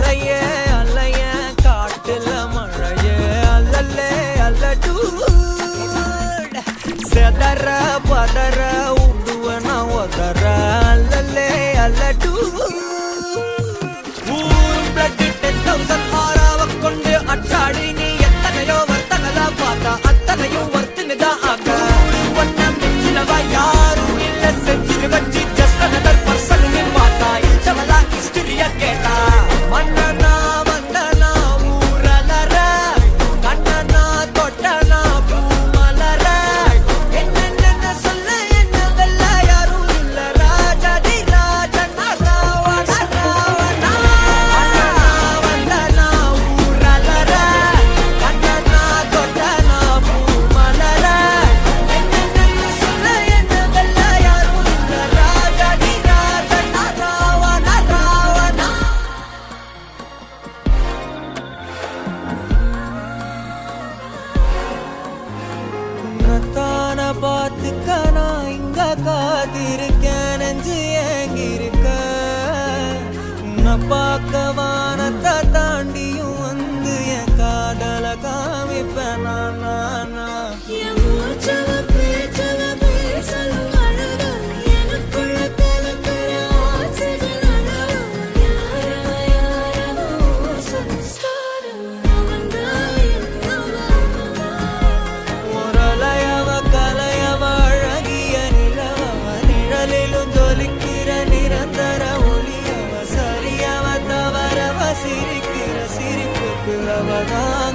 அலையே அலைய காட்டுல மழையே அல்லல்லே அல்லடு செதற பதற உடுவன ஒதற அல்லல்லே அல்லடு ஊரும் பிளட் 10,000 ஆறாவ கொண்டு அச்சாடி நீ எத்தனையோ வர்த்தகலா பார்த்தா அத்தனையும் வர்த்தினுதான் ஆக ஒன்ன மிச்சினவா யாரும் இல்ல செஞ்சு வச்சு ஜஸ்ட் another person பார்த்தா இச்சவலா ஹிஸ்டரிய கேட்டா மன்னனா வந்தனா ஊரலற கண்ணனா தொட்டனா பூமலற என்ன சொல்ல என்ன வெல்ல யாரும் இல்ல ராஜாதி ராஜனா ராவண ராவணா வந்தனா ஊரலற கண்ணனா தொட்டனா பூமலற என்ன சொல்ல என்ன வெல்ல யாரும் இல்ல ராஜாதி ராஜனா ராவண ராவணா உன்னத்தான பார்த்துக்க நான் இங்க காத்திருக்கேன் நெஞ்சு ஏங்கிருக்க உன்னை பார்க்க வானத்தை தாண்டியும் வந்து என் காதல காமிப்பேன் நான் என் மூச்சவ பேச்சவ பேசலும் அழகு எனக்குள்ள கலக்கிற ஆக்சிஜன் அளவு யாரவோ சன்ஸ்டார் அவன்தான் என்னவா முரளையவ கலையவ அழகிய நிலவவ நிழலிலும் ஜொலிக்கிற நிரந்தர ஒளியவ சரியவ தவறவ சிரிக்கிற சிரிப்புக்கு அவதான்